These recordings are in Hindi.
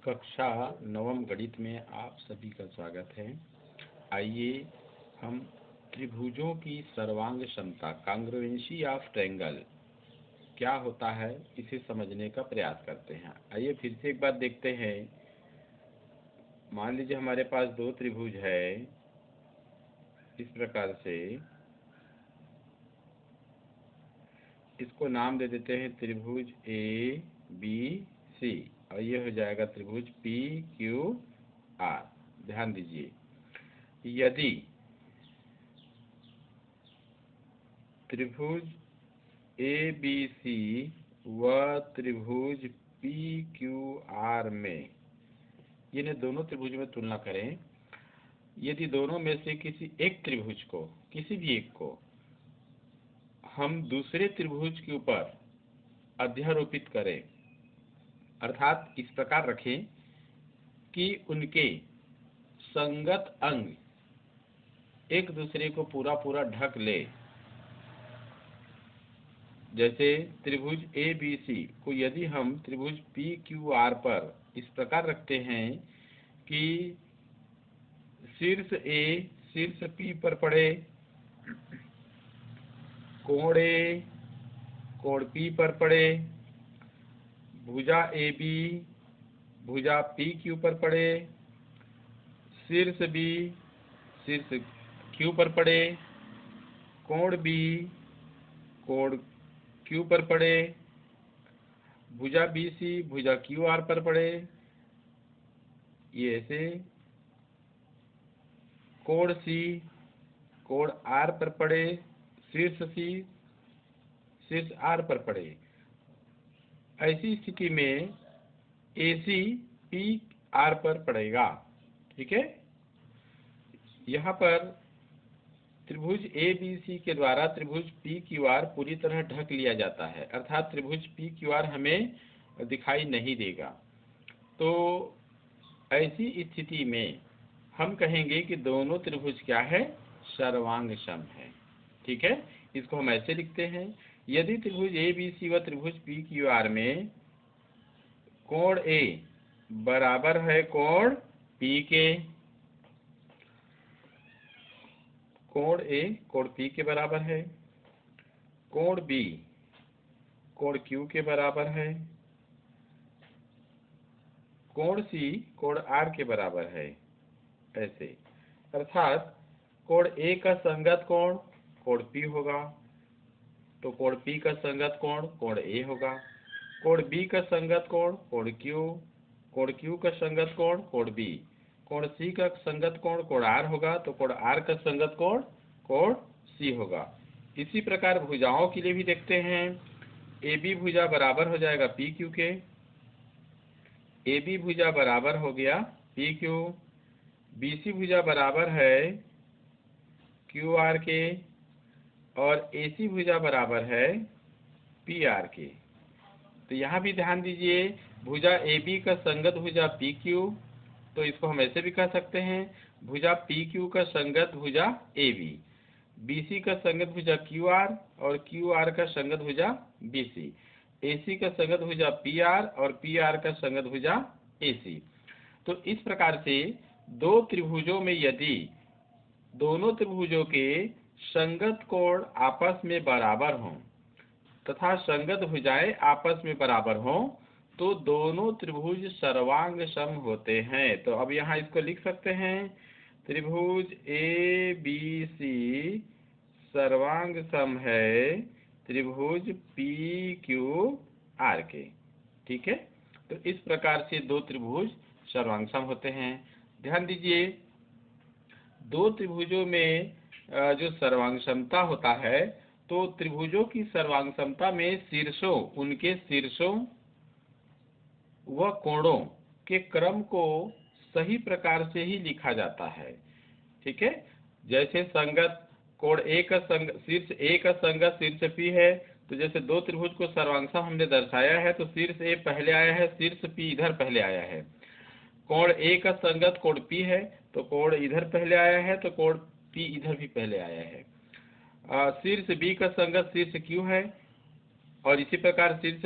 कक्षा नवम गणित में आप सभी का स्वागत है। आइए हम त्रिभुजों की सर्वांग क्षमता कांग्रुएंसी ऑफ ट्रायंगल क्या होता है इसे समझने का प्रयास करते हैं। आइए फिर से एक बार देखते हैं। मान लीजिए हमारे पास दो त्रिभुज है इस प्रकार से, इसको नाम दे देते हैं त्रिभुज ए बी सी और ये हो जाएगा त्रिभुज पी क्यू आर। ध्यान दीजिए, यदि त्रिभुज ए बी सी व त्रिभुज पी क्यू आर में, इन्हें दोनों त्रिभुज में तुलना करें। यदि दोनों में से किसी एक त्रिभुज को, किसी भी एक को हम दूसरे त्रिभुज के ऊपर अध्यारोपित करें, अर्थात इस प्रकार रखें कि उनके संगत अंग एक दूसरे को पूरा पूरा ढक ले। जैसे त्रिभुज ए बी सी को यदि हम त्रिभुज पी क्यू आर पर इस प्रकार रखते हैं कि शीर्ष ए शीर्ष पी पर पड़े, कोण ए कोण पी पर पड़े, भुजा ए बी भुजा पी क्यू पर पड़े, शीर्ष बी शीर्ष क्यू पर पड़े, कोण बी कोण क्यू पर पड़े, भुजा बी सी भुजा क्यू आर पर पड़े। ये ऐसे कोण सी कोण आर पर पड़े, शीर्ष सी शीर्ष आर पर पड़े। ऐसी स्थिति में AC पी आर पर पड़ेगा। ठीक है, यहाँ पर त्रिभुज ए बी सी के द्वारा त्रिभुज पी क्यू आर पूरी तरह ढक लिया जाता है, अर्थात त्रिभुज पी क्यू आर हमें दिखाई नहीं देगा। तो ऐसी स्थिति में हम कहेंगे कि दोनों त्रिभुज क्या है, सर्वांग सम है। ठीक है, इसको हम ऐसे लिखते हैं। यदि त्रिभुज ए बी सी व त्रिभुज पी क्यू आर में कोण ए बराबर है कोण पी के, कोण ए कोण पी के बराबर है, कोण बी कोण क्यू के बराबर है, कोण सी कोण आर के बराबर है। ऐसे अर्थात कोण ए का संगत कोण कोण पी होगा, तो कोण पी का संगत कोण कोण ए होगा। कोण बी का संगत कोण कोण क्यू का संगत कोण कोण बी, कोण सी का संगत कोण कोण आर होगा, तो कोण आर का संगत कोण कोण सी होगा। इसी प्रकार भुजाओं के लिए भी देखते हैं। ए बी भुजा बराबर हो जाएगा पी क्यू के, ए बी भुजा बराबर हो गया पी क्यू, बी सी भुजा बराबर है क्यू आर के और ए सी भुजा बराबर है पी आर के। तो यहाँ भी ध्यान दीजिए, भुजा ए बी का संगत भुजा पी क्यू, तो इसको हम ऐसे भी कह सकते हैं भुजा पी क्यू का संगत भुजा ए बी, बी सी का संगत भुजा क्यू आर और क्यू आर का संगत भुजा बी सी, ए सी का संगत भुजा पी आर और पी आर का संगत भुजा ए सी। तो इस प्रकार से दो त्रिभुजों में यदि दोनों त्रिभुजों के संगत कोण आपस में बराबर हों तथा संगत भुजाएं आपस में बराबर हों तो दोनों त्रिभुज सर्वांग सम होते हैं। तो अब यहाँ इसको लिख सकते हैं, त्रिभुज ए बी सी सर्वांग सम है त्रिभुज पी क्यू आर के। ठीक है, तो इस प्रकार से दो त्रिभुज सर्वांग सम होते हैं। ध्यान दीजिए, दो त्रिभुजों में जो सर्वांग समता होता है, तो त्रिभुजों की सर्वांग समता में शीर्षों, उनके शीर्षों व कोणों के क्रम को सही प्रकार से ही लिखा जाता है। ठीक है, जैसे संगत कोण ए का शीर्ष ए का संगत शीर्ष पी है, तो जैसे दो त्रिभुज को सर्वांग सम हमने दर्शाया है तो शीर्ष ए पहले आया है, शीर्ष पी इधर पहले आया है। कोण ए का संगत कोण पी है तो कोण इधर पहले आया है, तो कोण पी इधर भी पहले आया है। शीर्ष बी का संगत शीर्ष क्यू है और इसी प्रकार शीर्ष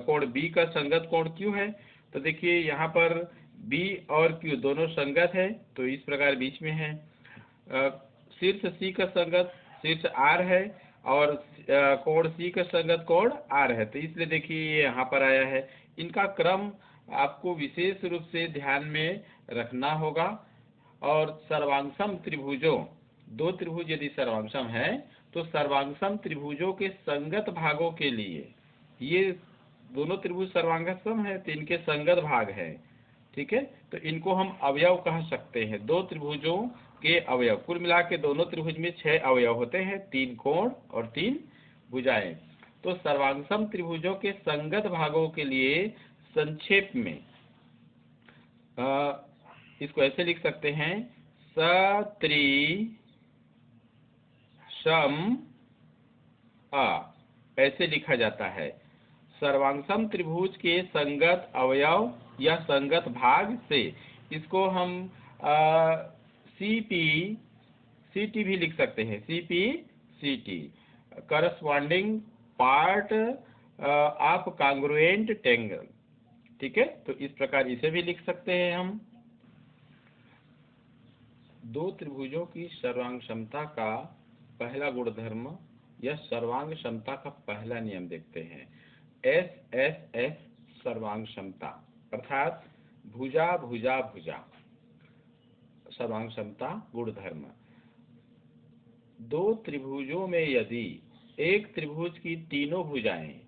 कोण बी का संगत कोण क्यू है, तो देखिए यहाँ पर B और Q दोनों संगत है, तो इस प्रकार बीच में है। शीर्ष C का संगत शीर्ष R है और कोण C का संगत कोण R है, तो इसलिए देखिए ये यहाँ पर आया है। इनका क्रम आपको विशेष रूप से ध्यान में रखना होगा। और सर्वांगसम त्रिभुजों, दो त्रिभुज यदि सर्वांगसम है तो सर्वांगसम त्रिभुजों के संगत भागों के लिए, ये दोनों त्रिभुज सर्वांगसम है तो इनके संगत भाग है, ठीक है, तो इनको हम अवयव कह सकते हैं। दो त्रिभुजों के अवयव, कुल मिला के दोनों त्रिभुज में 6 अवयव होते हैं, 3 कोण और 3 भुजाएं। तो सर्वांगसम त्रिभुजों के संगत भागों के लिए संक्षेप में इसको ऐसे लिख सकते हैं, सम ऐसे लिखा जाता है। सर्वांगसम त्रिभुज के संगत अवयव या संगत भाग से इसको हम CP-CT भी लिख सकते हैं, CP-CT corresponding part of congruent triangle, ठीक है, तो इस प्रकार इसे भी लिख सकते हैं हम। दो त्रिभुजों की सर्वांग समता का पहला गुणधर्म या सर्वांग समता का पहला नियम देखते हैं। SSS सर्वांग समता अर्थात भुजा भुजा भुजा सर्वांग समता गुणधर्म। दो त्रिभुजों में यदि एक त्रिभुज की तीनों भुजाएं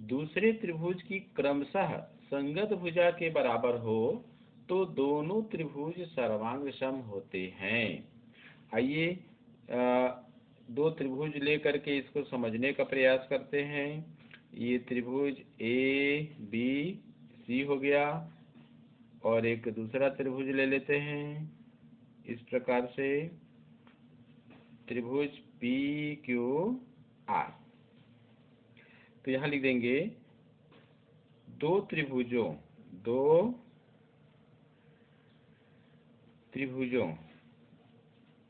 दूसरे त्रिभुज की क्रमशः संगत भुजा के बराबर हो तो दोनों त्रिभुज सर्वांग सम होते हैं। आइए दो त्रिभुज लेकर के इसको समझने का प्रयास करते हैं। ये त्रिभुज ABC हो गया और एक दूसरा त्रिभुज ले लेते हैं इस प्रकार से, त्रिभुज PQR। तो यहाँ लिख देंगे दो त्रिभुजों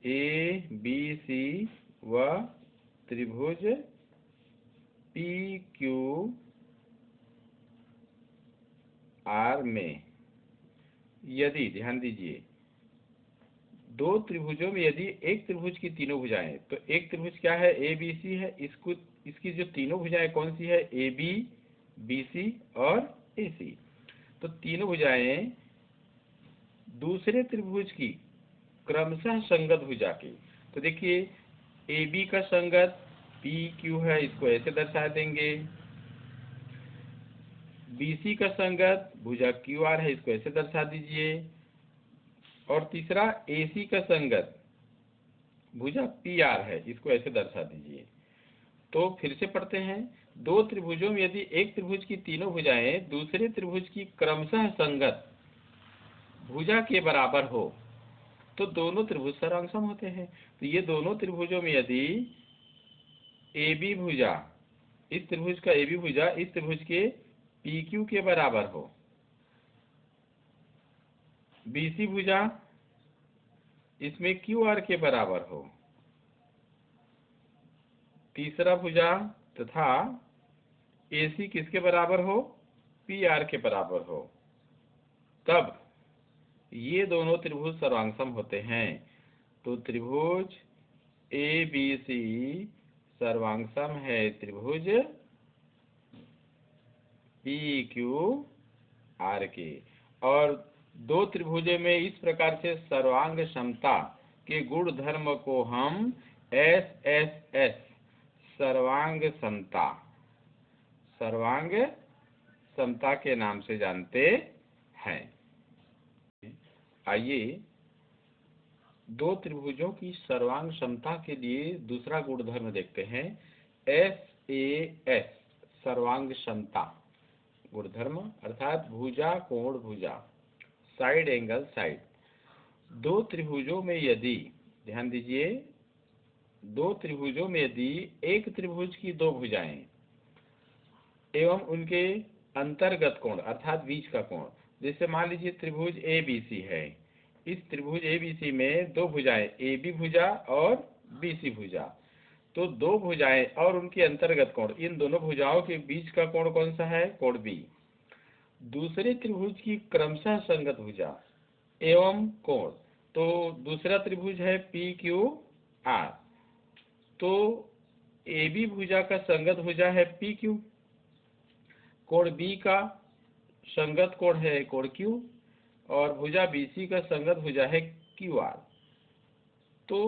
ABC व त्रिभुज PQR में यदि, ध्यान दीजिए, दो त्रिभुजों में यदि एक त्रिभुज की तीनों भुजाएं, तो एक त्रिभुज क्या है, ABC है, इसकी जो तीनों भुजाएं कौन सी है, AB, BC और AC। तो तीनों भुजाएं दूसरे त्रिभुज की क्रमशः संगत भुजा की, तो देखिए AB का संगत PQ है, इसको ऐसे दर्शा देंगे। BC का संगत भुजा QR है, इसको ऐसे दर्शा दीजिए। और तीसरा AC का संगत भुजा PR है, इसको ऐसे दर्शा दीजिए। तो फिर से पढ़ते हैं, दो त्रिभुजों में यदि एक त्रिभुज की तीनों भुजाएं दूसरे त्रिभुज की क्रमशः संगत भुजा के बराबर हो तो दोनों त्रिभुज सर्वांगसम होते हैं। तो ये दोनों त्रिभुजों में यदि AB भुजा, इस त्रिभुज का AB भुजा इस त्रिभुज के PQ के बराबर हो, BC भुजा इसमें QR के बराबर हो, तीसरा भुजा तथा AC किसके बराबर हो, PR के बराबर हो, तब ये दोनों त्रिभुज सर्वांगसम होते हैं। तो त्रिभुज ABC सर्वांगसम है त्रिभुज PQR के। और दो त्रिभुजों में इस प्रकार से सर्वांग समता के गुण धर्म को हम SSS सर्वांग समता के नाम से जानते हैं। आइए दो त्रिभुजों की सर्वांग समता के लिए दूसरा गुणधर्म देखते हैं, SAS सर्वांग समता गुणधर्म अर्थात भुजा कोण भुजा, साइड एंगल साइड। दो त्रिभुजों में यदि, ध्यान दीजिए, दो त्रिभुजों में यदि एक त्रिभुज की दो भुजाएं एवं उनके अंतर्गत कोण अर्थात बीच का कोण, जैसे मान लीजिए त्रिभुज ABC है, इस त्रिभुज ABC में दो भुजाएं AB भुजा और BC भुजा, तो दो भुजाएं और उनके अंतर्गत कोण, इन दोनों भुजाओं के बीच का कोण कौन सा है, कोण B। दूसरे त्रिभुज की क्रमशः संगत भुजा एवं कोण। तो दूसरा त्रिभुज है पी क्यू आर, तो ए बी भुजा का संगत भुजा है पी क्यू, कोण बी का संगत कोण है कोण क्यू, और भुजा बी सी का संगत भुजा है क्यू आर। तो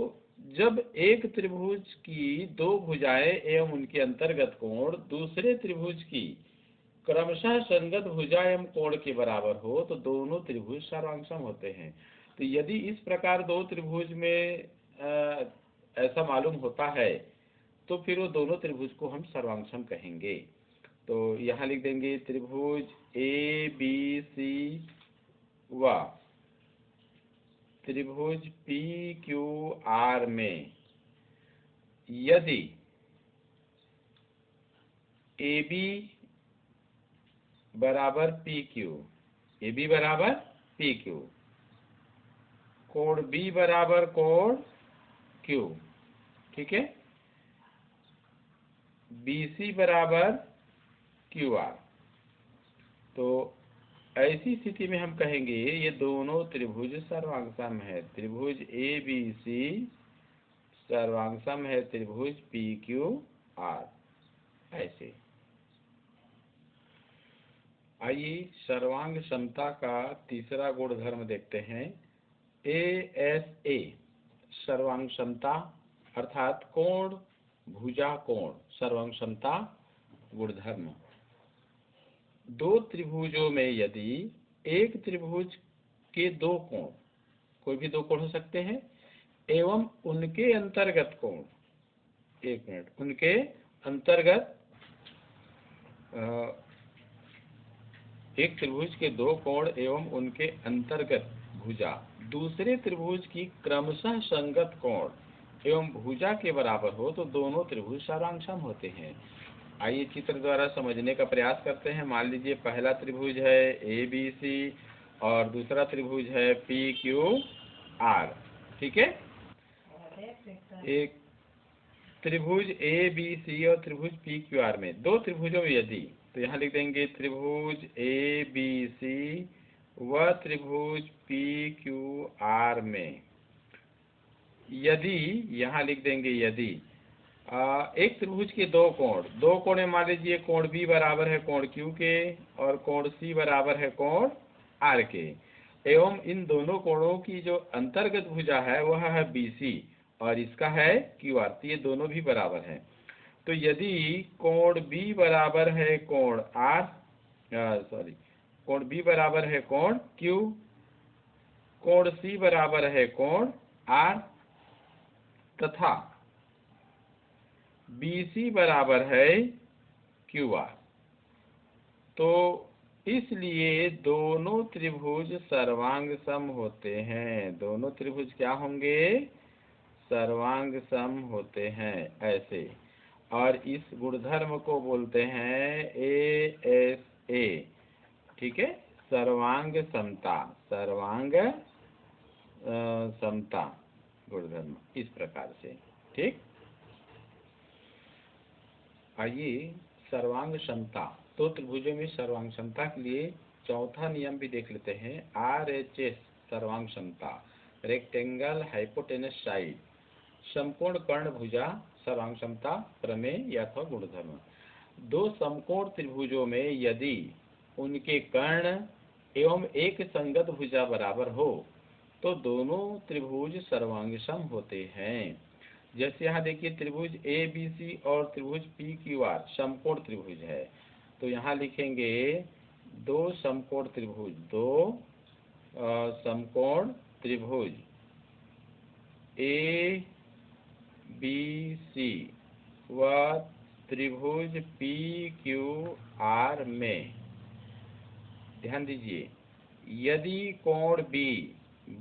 जब एक त्रिभुज की दो भुजाएं एवं उनके अंतर्गत कोण दूसरे त्रिभुज की क्रमशः संगत भुजा एवं कोण के बराबर हो तो दोनों त्रिभुज सर्वांगसम होते हैं। तो यदि इस प्रकार दो त्रिभुज में ऐसा मालूम होता है तो फिर वो दोनों त्रिभुज को हम सर्वांगसम कहेंगे। तो यहाँ लिख देंगे त्रिभुज ए बी सी व त्रिभुज पी क्यू आर में यदि ए बी बराबर पी क्यू, ए बी बराबर पी क्यू, कोण बी बराबर कोण क्यू, ठीक है, बी सी बराबर क्यू आर, तो ऐसी स्थिति में हम कहेंगे ये दोनों त्रिभुज सर्वांगसम है। त्रिभुज ए बी सी सर्वांगसम है त्रिभुज पी क्यू आर। ऐसे आइए सर्वांग समता का तीसरा गुणधर्म देखते हैं। ए एस ए सर्वांग समता अर्थात कोण भुजा कोण सर्वांग समता गुणधर्म। दो त्रिभुजों में यदि एक त्रिभुज के दो कोण, कोई भी दो कोण हो सकते हैं, एवं उनके अंतर्गत कोण, एक मिनट, उनके अंतर्गत एक त्रिभुज के दो कोण एवं उनके अंतर्गत भुजा दूसरे त्रिभुज की क्रमशः संगत कोण एवं भुजा के बराबर हो तो दोनों त्रिभुज सर्वांगसम होते हैं। आइए चित्र द्वारा समझने का प्रयास करते हैं। मान लीजिए पहला त्रिभुज है ए बी सी और दूसरा त्रिभुज है पी क्यू आर, ठीक है। एक त्रिभुज ए बी सी और त्रिभुज पी क्यू आर में दो त्रिभुजों में यदि, तो यहाँ लिख देंगे त्रिभुज ए बी सी व त्रिभुज पी क्यू आर में यदि, यहाँ लिख देंगे यदि एक त्रिभुज के दो कोण में मान लीजिए कोण बी बराबर है कोण क्यू के और कोण सी बराबर है कोण आर के, एवं इन दोनों कोणों की जो अंतर्गत भुजा है वह है बी सी और इसका है क्यू आर, तो ये दोनों भी बराबर हैं। तो यदि कोण बी बराबर है कोण आर, कोण बी बराबर है कोण क्यू, कोण सी बराबर है कोण आर तथा बी सी बराबर है क्यू आर, तो इसलिए दोनों त्रिभुज सर्वांग सम होते हैं। दोनों त्रिभुज क्या होंगे? सर्वांग सम होते हैं ऐसे। और इस गुणधर्म को बोलते हैं ASA, ठीक है, सर्वांग समता, सर्वांग समता गुणधर्म इस प्रकार से, ठीक। आइए सर्वांग समता, तो त्रिभुजों में सर्वांग समता के लिए चौथा नियम भी देख लेते हैं। RHS सर्वांग समता, रेक्टेंगल हाइपोटेनस साइड, समकोण कर्ण भुजा सर्वांग समता प्रमेय या तो गुणधर्म। दो समकोण त्रिभुजों में यदि उनके कर्ण एवं एक संगत भुजा बराबर हो तो दोनों त्रिभुज सर्वांगसम होते हैं। जैसे यहाँ देखिए त्रिभुज ABC और त्रिभुज PQR समकोण त्रिभुज है, तो यहाँ लिखेंगे दो समकोण त्रिभुज, दो समकोण त्रिभुज ABC व त्रिभुज PQR में ध्यान दीजिए, यदि कोण B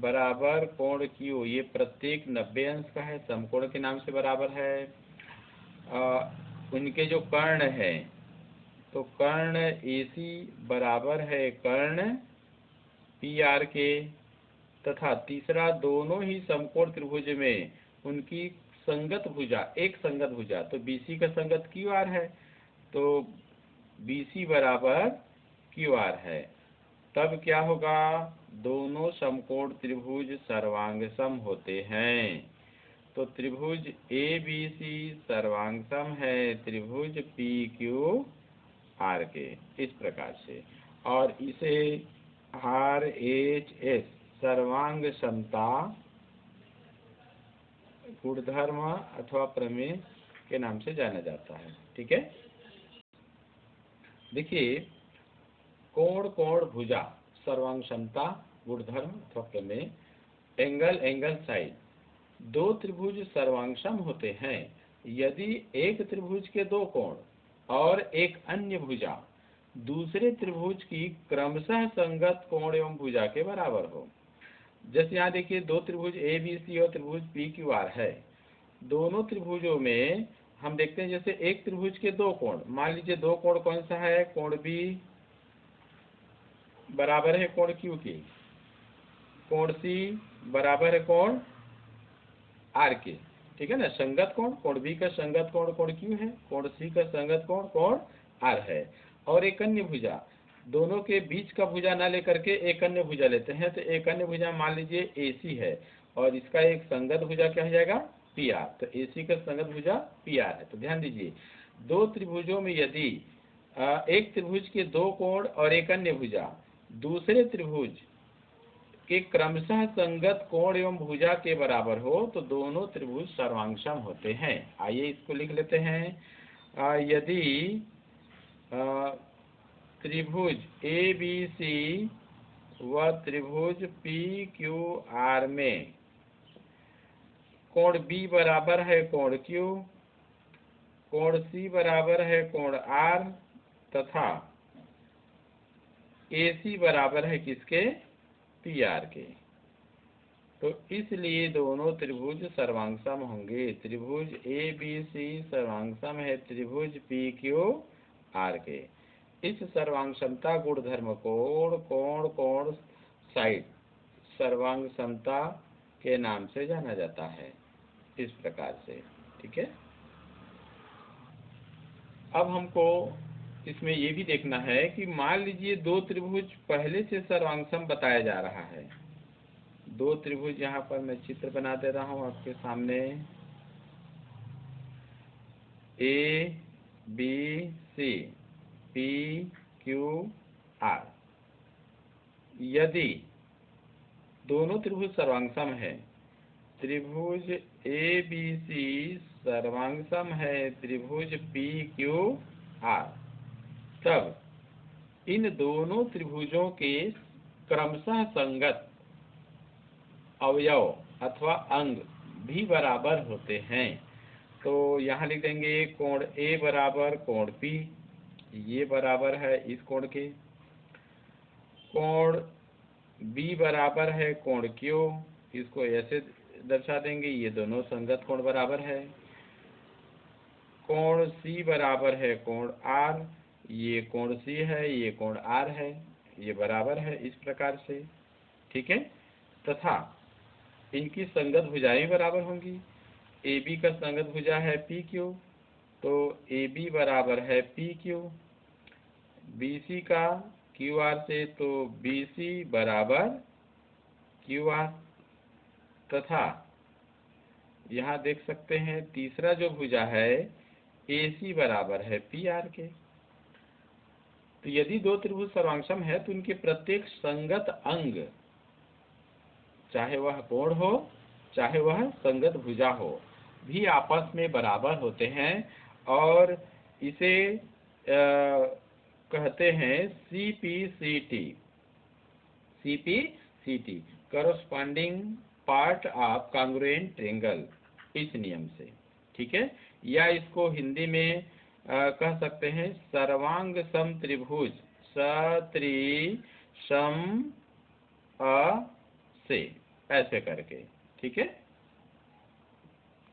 बराबर कोण Q, ये प्रत्येक 90 अंश का है, समकोण के नाम से बराबर है। उनके जो कर्ण है तो कर्ण AC बराबर है कर्ण PR के, तथा तीसरा दोनों ही समकोण त्रिभुज में उनकी संगत भुजा, एक संगत भुजा, तो BC का संगत QR है, तो BC बराबर क्यू आर है, तब क्या होगा, दोनों समकोण त्रिभुज सर्वांग सम होते हैं। तो त्रिभुज ए बी सी सर्वांग सम है त्रिभुज पी क्यू आर के, इस प्रकार से। और इसे आर एच एस सर्वांग समता गुणधर्म अथवा प्रमेय के नाम से जाना जाता है। ठीक है, देखिए कोण कोण भुजा सर्वांग समता गुणधर्म अथवा प्रमेय, एंगल एंगल साइड, दो त्रिभुज सर्वांगसम होते हैं यदि एक त्रिभुज के दो कोण और एक अन्य भुजा दूसरे त्रिभुज की क्रमशः संगत कोण एवं भुजा के बराबर हो। जैसे यहाँ देखिए दो त्रिभुज ए बी सी और त्रिभुज पी क्यू आर है। दोनों त्रिभुजों में हम देखते हैं जैसे एक त्रिभुज के दो कोण, मान लीजिए दो कोण कौन सा है, कोण बी बराबर है कोण क्यू की, कोण सी बराबर है कोण आर के। ठीक है ना, संगत कोण, कोण बी का संगत कोण कोण क्यू है, कोण सी का संगत कोण कोण आर है। और एक अन्य भुजा, दोनों के बीच का भुजा ना लेकर के एक अन्य भुजा लेते हैं, तो एक अन्य भुजा मान लीजिए ए सी है और इसका एक संगत भुजा क्या हो जाएगा, पी आर। तो ए सी का संगत भुजा पी आर है। तो ध्यान दीजिए दो त्रिभुजों में यदि एक त्रिभुज के दो कोण और एक अन्य भुजा दूसरे त्रिभुज के क्रमशः संगत कोण एवं भुजा के बराबर हो तो दोनों त्रिभुज सर्वांगसम होते हैं। आइए इसको लिख लेते हैं। यदि त्रिभुज ए बी सी व त्रिभुज पी क्यू आर में कोण बी बराबर है कोण क्यू, कोण सी बराबर है कोण आर तथा ए सी बराबर है किसके, पी आर के, तो इसलिए दोनों त्रिभुज सर्वांगसम होंगे। त्रिभुज ए बी सी सर्वांगसम है त्रिभुज पी क्यू आर के। इस सर्वांगसमता गुणधर्म कोण कोण कोण साइड सर्वांग समता के नाम से जाना जाता है, इस प्रकार से। ठीक है, अब हमको इसमें ये भी देखना है कि मान लीजिए दो त्रिभुज पहले से सर्वांगसम बताया जा रहा है। दो त्रिभुज, यहाँ पर मैं चित्र बना दे रहा हूँ आपके सामने, A B C P Q R. यदि दोनों त्रिभुज सर्वांगसम है, त्रिभुज ए बी सी सर्वांगसम है त्रिभुज पी क्यू आर, तब इन दोनों त्रिभुजों के क्रमशः संगत अवयव अथवा अंग भी बराबर होते हैं। तो यहाँ लिख देंगे कोण ए बराबर कोण पी, ये बराबर है इस कोण के, कोण बी बराबर है कोण क्यू, इसको ऐसे दर्शा देंगे, ये दोनों संगत कोण बराबर है। कोण सी बराबर है कोण आर, ये कोण सी है ये कोण आर है, ये बराबर है इस प्रकार से। ठीक है, तथा इनकी संगत भुजाएं बराबर होंगी। ए बी का संगत भुजा है पी क्यू, तो ए बी बराबर है पी क्यू, बी सी का क्यू आर से तो बी सी बराबर क्यू आर, तथा यहाँ देख सकते हैं तीसरा जो भुजा है ए सी बराबर है पी आर के। तो यदि दो त्रिभुज सर्वांगसम है तो इनके प्रत्येक संगत अंग, चाहे वह कोण हो चाहे वह संगत भुजा हो, भी आपस में बराबर होते हैं और इसे कहते हैं CPCT, CPCT corresponding part of congruent triangle, इस नियम से। ठीक है, या इसको हिंदी में कह सकते हैं सर्वांग सम त्रिभुज सत्रि सम अ से, ऐसे करके। ठीक है।